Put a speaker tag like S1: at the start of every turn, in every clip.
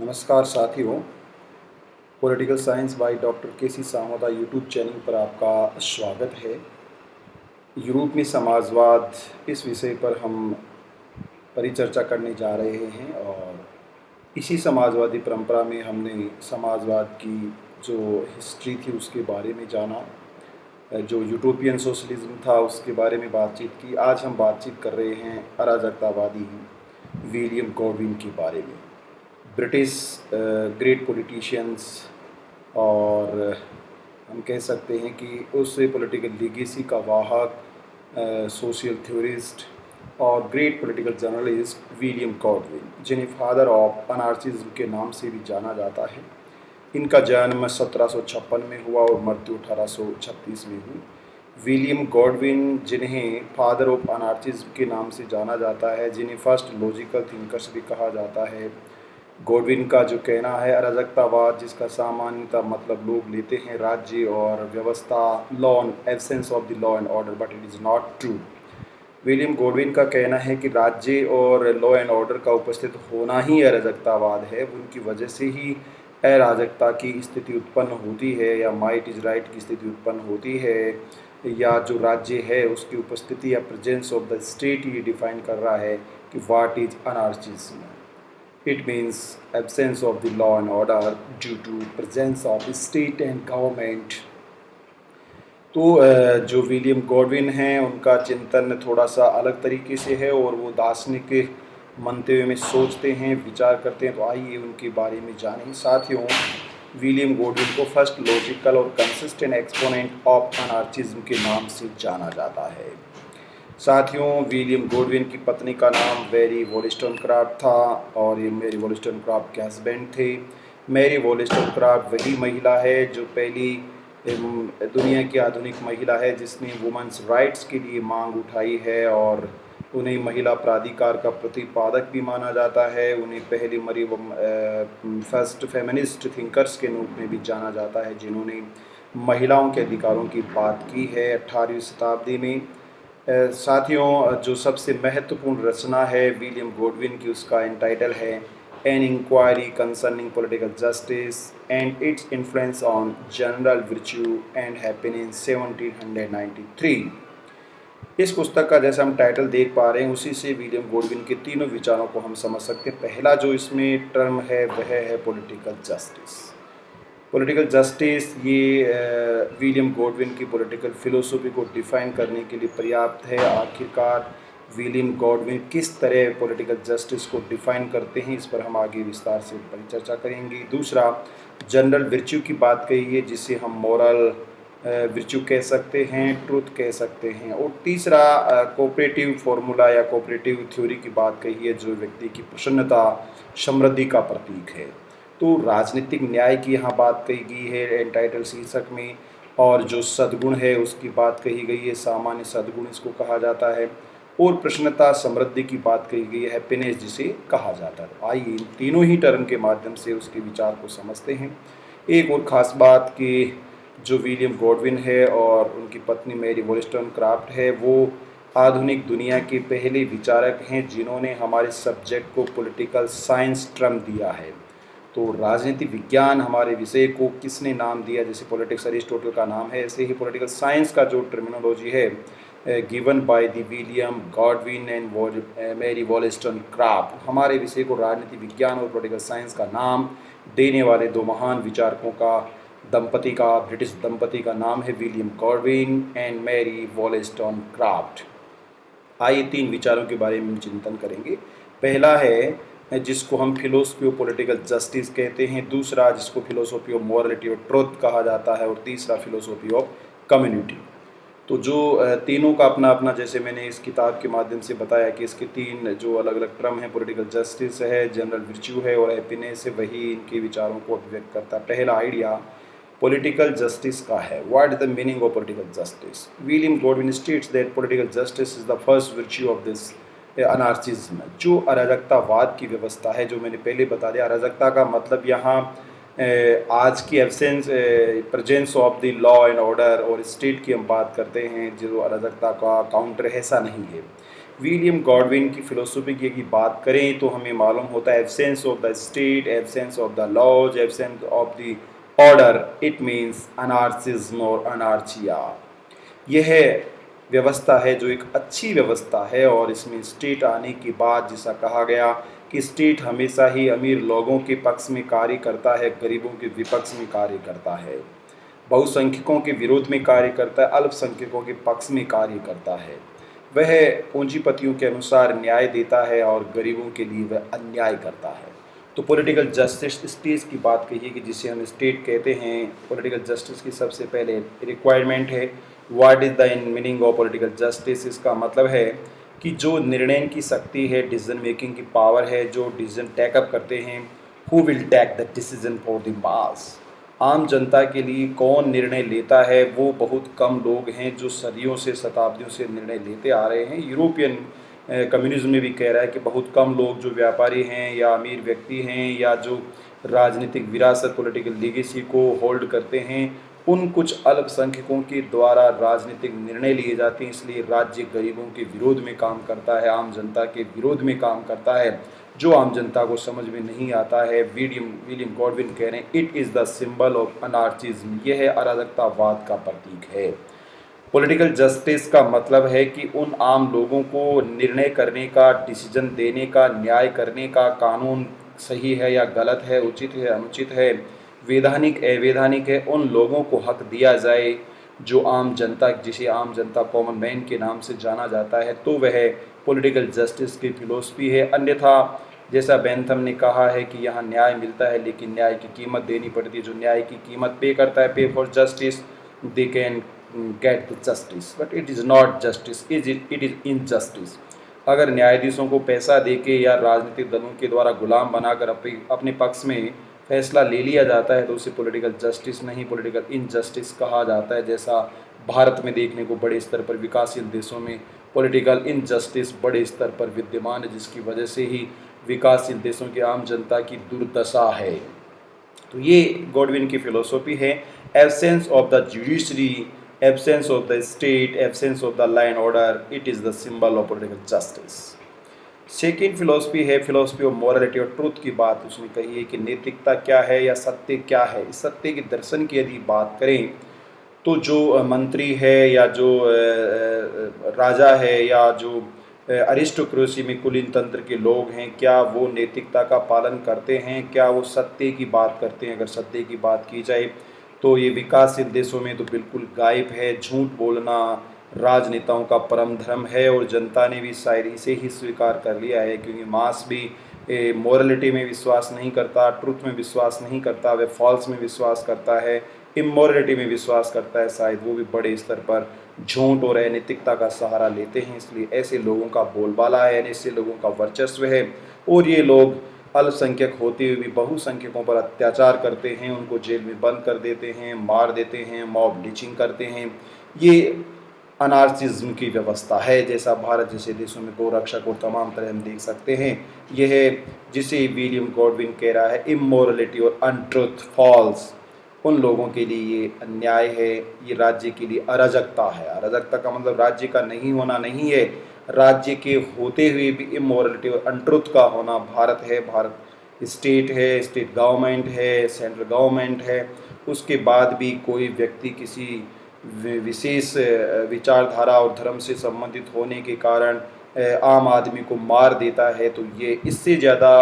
S1: नमस्कार साथियों। Political science by doctor के सामोदा यूट्यूब चैनल पर आपका स्वागत है। यूरोप में समाजवाद इस विषय पर हम परिचर्चा करने जा रहे हैं और इसी समाजवादी परंपरा में हमने समाजवाद की जो हिस्ट्री थी उसके बारे में जाना, जो यूटोपियन सोशलिज्म था उसके बारे में बातचीत की। आज हम बातचीत कर रहे हैं अराजकतावादी विलियम गॉडविन के बारे में। ब्रिटिश ग्रेट पॉलिटिशियंस और हम कह सकते हैं कि उस पॉलिटिकल लीगेसी का वाहक सोशल थ्योरिस्ट और great political journalist William Godwin, जिन्हें फादर ऑफ अनार्चिज्म के नाम से भी जाना जाता है। इनका जन्म 1756 में हुआ और मृत्यु 1836 में हुई। विलियम गॉडविन, जिन्हें फादर ऑफ अनार्चिज्म के नाम से जाना जाता है, जिन्हें फर्स्ट लॉजिकल थिंकर्स भी कहा जाता है। गॉडविन का जो कहना है अराजकतावाद, जिसका सामान्यतः मतलब लोग लेते हैं राज्य और व्यवस्था, law absence of the law and order, but it is not true. William Godwin का कहना है कि राज्य और लॉ एंड ऑर्डर का उपस्थित होना ही अराजकतावाद है। उनकी वजह से ही अराजकता की स्थिति उत्पन्न होती है या माइट इज राइट की स्थिति उत्पन्न होती है, या जो राज्य है उसकी उपस्थिति या प्रेजेंस ऑफ द स्टेट ये डिफाइन कर रहा है कि what is anarchism. It means absence of the law and order due to presence of the state and government। तो जो विलियम गॉडविन हैं उनका चिंतन थोड़ा सा अलग तरीके से है और वो दार्शनिक मंतव्य में सोचते हैं, विचार करते हैं। तो आइए उनके बारे में जानें। साथियों, विलियम गॉडविन को फर्स्ट लॉजिकल और कंसिस्टेंट एक्सपोनेंट ऑफ अनार्चिज्म के नाम से जाना जाता है। साथियों, विलियम गॉडविन की पत्नी का नाम मैरी वॉलस्टोनक्राफ्ट था और ये मैरी वॉलस्टोनक्राफ्ट के हस्बैंड थे। मैरी वॉलस्टोनक्राफ्ट वही महिला है जो पहली दुनिया की आधुनिक महिला है जिसने वुमेन्स राइट्स के लिए मांग उठाई है और उन्हें महिला प्राधिकार का प्रतिपादक भी माना जाता है। उन्हें पहली फर्स्ट फेमिनिस्ट थिंकर्स के रूप में भी जाना जाता है, जिन्होंने महिलाओं के अधिकारों की बात की है 18वीं शताब्दी में। साथियों, जो सबसे महत्वपूर्ण रचना है विलियम गॉडविन की, उसका टाइटल है an inquiry concerning political justice and its influence on general virtue and happiness 1793। इस पुस्तक का जैसा हम टाइटल देख पा रहे हैं उसी से विलियम गॉडविन के तीनों विचारों को हम समझ सकते हैं। पहला जो इसमें टर्म है वह है पॉलिटिकल जस्टिस। पॉलिटिकल जस्टिस ये विलियम गॉडविन की पॉलिटिकल फिलोसफी को डिफाइन करने के लिए पर्याप्त है। आखिरकार विलियम गॉडविन किस तरह पॉलिटिकल जस्टिस को डिफाइन करते हैं, इस पर हम आगे विस्तार से परिचर्चा करेंगे। दूसरा, जनरल वर्च्यू की बात कही है, जिसे हम मॉरल वर्च्यू कह सकते हैं, ट्रूथ कह सकते हैं। और तीसरा, कोऑपरेटिव फॉर्मूला या कोऑपरेटिव थ्योरी की बात कही है, जो व्यक्ति की प्रसन्नता समृद्धि का प्रतीक है। तो राजनीतिक न्याय की यहाँ बात कही गई है एंटाइटल शीर्षक में, और जो सद्गुण है उसकी बात कही गई है, सामान्य सद्गुण इसको कहा जाता है। और प्रसन्नता समृद्धि की बात कही गई है, हैप्पीनेस जिसे कहा जाता है। आइए इन तीनों ही टर्म के माध्यम से उसके विचार को समझते हैं। एक और ख़ास बात कि जो विलियम गॉडविन है और उनकी पत्नी मैरी वॉलस्टोनक्राफ्ट है, वो आधुनिक दुनिया के पहले विचारक हैं जिन्होंने हमारे सब्जेक्ट को पॉलिटिकल साइंस टर्म दिया है। तो राजनीति विज्ञान हमारे विषय को किसने नाम दिया? जैसे पॉलिटिक्स अरिस्टोटल का नाम है, ऐसे ही पॉलिटिकल साइंस का जो टर्मिनोलॉजी है given by the William Godwin and Mary Wollstonecraft, हमारे विषय को राजनीति विज्ञान और पॉलिटिकल साइंस का नाम देने वाले दो महान विचारकों का ब्रिटिश दंपति का नाम है विलियम गॉडविन एंड मैरी वॉलस्टोनक्राफ्ट। आइए तीन विचारों के बारे में चिंतन करेंगे। पहला है जिसको हम फिलोसफी ऑफ पॉलिटिकल जस्टिस कहते हैं, दूसरा जिसको फिलोसफी ऑफ मॉरलिटी और ट्रुथ कहा जाता है, और तीसरा फिलोसफी ऑफ कम्युनिटी। तो जो तीनों का अपना अपना, जैसे मैंने इस किताब के माध्यम से बताया कि इसके तीन जो अलग अलग टर्म हैं, पॉलिटिकल जस्टिस है, जनरल वर्च्यू है और हैप्पीनेस है, वही इनके विचारों को अभिव्यक्त करता है। पहला आइडिया पॉलिटिकल जस्टिस का है। What is the meaning of political justice? William Godwin states that political justice is the first virtue of this anarchism. जो अराजकतावाद की व्यवस्था है, जो मैंने पहले बता दिया, अराजकता का मतलब यहाँ आज की absence presence of the law and order और स्टेट की हम बात करते हैं। जो अराजकता का काउंटर ऐसा नहीं है। विलियम गॉडविन की फ़िलोसफ़ी की यदि बात करें तो हमें मालूम होता है absence of the state, absence of the laws, absence of the order, it means anarchism और अनार्चिया। यह व्यवस्था है जो एक अच्छी व्यवस्था है और इसमें स्टेट आने के बाद जैसा कहा गया कि स्टेट हमेशा ही अमीर लोगों के पक्ष में कार्य करता है, गरीबों के विपक्ष में कार्य करता है, बहुसंख्यकों के विरोध में कार्य करता है, अल्पसंख्यकों के पक्ष में कार्य करता है। वह पूंजीपतियों के अनुसार न्याय देता है और गरीबों के लिए वह अन्याय करता है। तो पॉलिटिकल जस्टिस स्टेट की बात कहिए कि जिसे हम स्टेट कहते हैं, पॉलिटिकल जस्टिस की सबसे पहले रिक्वायरमेंट है। What is the meaning of political justice? इसका मतलब है कि जो निर्णय की शक्ति है, डिसीजन मेकिंग की पावर है, जो डिसीजन टेकअप करते हैं, who will take the decision for the mass. आम जनता के लिए कौन निर्णय लेता है? वो बहुत कम लोग हैं जो सदियों से, शताब्दियों से निर्णय लेते आ रहे हैं। यूरोपियन कम्युनिज्म में भी कह रहा है कि बहुत कम लोग जो व्यापारी हैं या अमीर व्यक्ति हैं या जो राजनीतिक विरासत, पॉलिटिकल लीगेसी को होल्ड करते हैं, उन कुछ अल्पसंख्यकों के द्वारा राजनीतिक निर्णय लिए जाते हैं। इसलिए राज्य गरीबों के विरोध में काम करता है, आम जनता के विरोध में काम करता है, जो आम जनता को समझ में नहीं आता है। विलियम गॉडविन कह रहे हैं it is the symbol of anarchism, यह अराजकतावाद का प्रतीक है। पॉलिटिकल जस्टिस का मतलब है कि उन आम लोगों को निर्णय करने का, डिसीजन देने का, न्याय करने का, कानून सही है या गलत है, उचित है अनुचित है, वैधानिक अवैधानिक है, उन लोगों को हक दिया जाए जो आम जनता, जिसे आम जनता कॉमन मैन के नाम से जाना जाता है। तो वह पॉलिटिकल जस्टिस की फिलोसफी है। अन्यथा जैसा बेंथम ने कहा है कि यहाँ न्याय मिलता है लेकिन न्याय की कीमत देनी पड़ती है। जो न्याय की कीमत पे करता है, पे for justice, they can get the justice, but it is not justice, it is injustice. अगर न्यायाधीशों को पैसा देके या राजनीतिक दलों के द्वारा गुलाम बनाकर अपने पक्ष में फैसला ले लिया जाता है तो उसे पॉलिटिकल जस्टिस नहीं, पॉलिटिकल इनजस्टिस कहा जाता है। जैसा भारत में देखने को बड़े स्तर पर, विकासशील देशों में पॉलिटिकल इनजस्टिस बड़े स्तर पर विद्यमान है, जिसकी वजह से ही विकासशील देशों की आम जनता की दुर्दशा है। तो ये गॉडविन की फिलोसॉफी है। Absence of the judiciary, absence of the state, absence of the law and order, it is the symbol of political justice. Second philosophy है फिलोसफी ऑफ मॉरलिटी और ट्रूथ की बात उसने कही है कि नैतिकता क्या है या सत्य क्या है। इस सत्य के दर्शन की यदि बात करें तो जो मंत्री है या जो राजा है या जो अरिस्टोक्रेसी में कुलीन तंत्र के लोग हैं, क्या वो नैतिकता का पालन करते हैं? क्या वो सत्य की बात करते हैं? अगर सत्य की बात की जाए तो ये विकासशील देशों में तो बिल्कुल गायब है। झूठ बोलना राजनेताओं का परम धर्म है और जनता ने भी शायद इसे ही स्वीकार कर लिया है, क्योंकि मास भी मॉरलिटी में विश्वास नहीं करता, ट्रुथ में विश्वास नहीं करता, वह फॉल्स में विश्वास करता है, इमोरलिटी में विश्वास करता है। शायद वो भी बड़े स्तर पर झूठ और अनैतिकता का सहारा लेते हैं। इसलिए ऐसे लोगों का बोलबाला है, ऐसे लोगों का वर्चस्व है और ये लोग अल्पसंख्यक होते हुए भी बहुसंख्यकों पर अत्याचार करते हैं, उनको जेल में बंद कर देते हैं, मार देते हैं, मॉब लिंचिंग करते हैं। ये अनार्चिज्म की व्यवस्था है। जैसा भारत जैसे देशों में गोरक्षक और तमाम तरह हम देख सकते हैं, यह जिसे विलियम गॉडविन कह रहा है इमोरलिटी और अनट्रुथ, फॉल्स, उन लोगों के लिए ये अन्याय है, ये राज्य के लिए अराजकता है। अराजकता का मतलब राज्य का नहीं होना नहीं है, राज्य के होते हुए भी इमोरलिटी और अनट्रुथ का होना। भारत है, भारत स्टेट है, स्टेट गवर्नमेंट है, सेंट्रल गवर्नमेंट है, उसके बाद भी कोई व्यक्ति किसी विशेष विचारधारा और धर्म से संबंधित होने के कारण आम आदमी को मार देता है, तो ये इससे ज़्यादा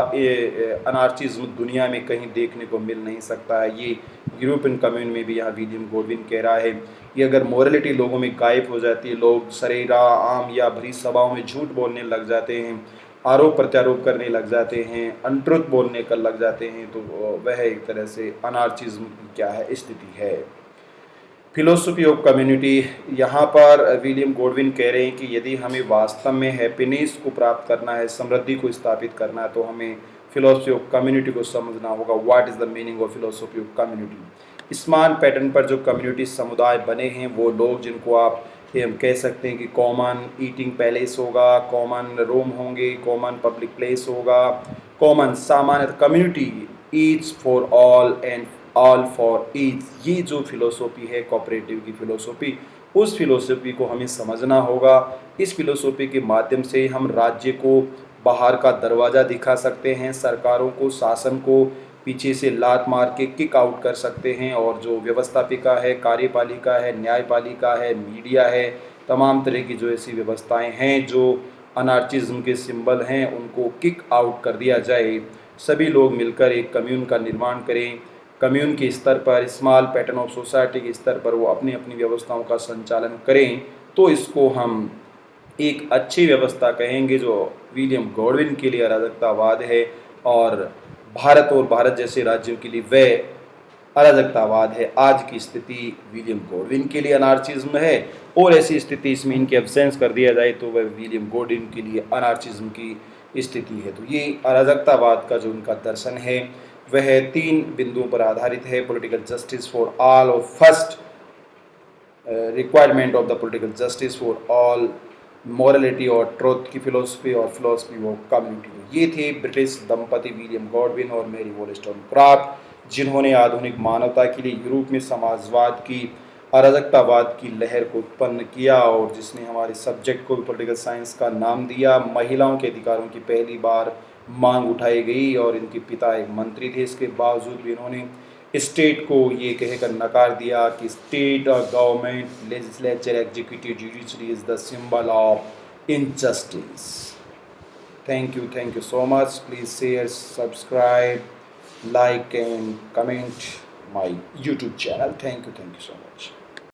S1: अनार्चिज्म दुनिया में कहीं देखने को मिल नहीं सकता है। ये यूरोपियन कम्यून में भी यहाँ विलियम गॉडविन कह रहा है कि अगर मॉरलिटी लोगों में गायब हो जाती है, लोग सरेरा आम या भरी सभाओं में झूठ बोलने लग जाते हैं, आरोप प्रत्यारोप करने लग जाते हैं, अनट्रुथ बोलने कर लग जाते हैं, तो वह एक तरह से अनार्चिज्म की क्या है स्थिति है। फिलोसफी ऑफ कम्युनिटी, यहाँ पर विलियम गॉडविन कह रहे हैं कि यदि हमें वास्तव में हैप्पीनेस को प्राप्त करना है, समृद्धि को स्थापित करना है, तो हमें फिलोसफी ऑफ कम्युनिटी को समझना होगा। What is the meaning of philosophy of community? समान पैटर्न पर जो कम्युनिटी समुदाय बने हैं, वो लोग जिनको आप हम कह सकते हैं कि कॉमन ईटिंग पैलेस होगा, कॉमन रूम होंगे, कॉमन पब्लिक प्लेस होगा, कॉमन सामान्य community, each for all and all for each. ये जो फिलोसॉफी है कोऑपरेटिव की फिलोसॉफी, उस फिलोसफी को हमें समझना होगा। इस फिलोसफी के माध्यम से हम राज्य को बाहर का दरवाज़ा दिखा सकते हैं, सरकारों को, शासन को पीछे से लात मार के किक आउट कर सकते हैं, और जो व्यवस्थापिका है, कार्यपालिका है, न्यायपालिका है, मीडिया है, तमाम तरह की जो ऐसी व्यवस्थाएं हैं जो अनार्चिज्म के सिंबल हैं, उनको किक आउट कर दिया जाए। सभी लोग मिलकर एक कम्यून का निर्माण करें। कम्यून के स्तर पर, स्मॉल पैटर्न ऑफ सोसाइटी के स्तर पर वो अपनी अपनी व्यवस्थाओं का संचालन करें, तो इसको हम एक अच्छी व्यवस्था कहेंगे जो विलियम गॉडविन के लिए अराजकतावाद है, और भारत और भारत जैसे राज्यों के लिए वह अराजकतावाद है। आज की स्थिति विलियम गॉडविन के लिए अनार्चिज्म है, और ऐसी स्थिति इसमें इनके एब्सेंस कर दिया जाए तो वह विलियम गॉडविन के लिए अनार्चिज्म की स्थिति है। तो ये अराजकतावाद का जो उनका दर्शन है वह 3 बिंदुओं पर आधारित है। पॉलिटिकल जस्टिस फॉर ऑल, और first requirement of the political justice for all, morality और ट्रुथ की फिलोसफी, और फिलोसफी ऑफ कम्युनिटी। ये थे ब्रिटिश दंपति विलियम गॉडविन और मैरी वॉलस्टोनक्राफ्ट, जिन्होंने आधुनिक मानवता के लिए यूरोप में समाजवाद की, अराजकतावाद की लहर को उत्पन्न किया, और जिसने हमारे सब्जेक्ट को भी पॉलिटिकल साइंस का नाम दिया। महिलाओं के अधिकारों की पहली बार मांग उठाई गई, और इनके पिता एक मंत्री थे। इसके बावजूद भी इन्होंने स्टेट को ये कहकर नकार दिया कि स्टेट और government, legislature, executive, judiciary is the symbol of injustice. thank you so much. Please share, subscribe, like and comment my YouTube channel. Thank you so much.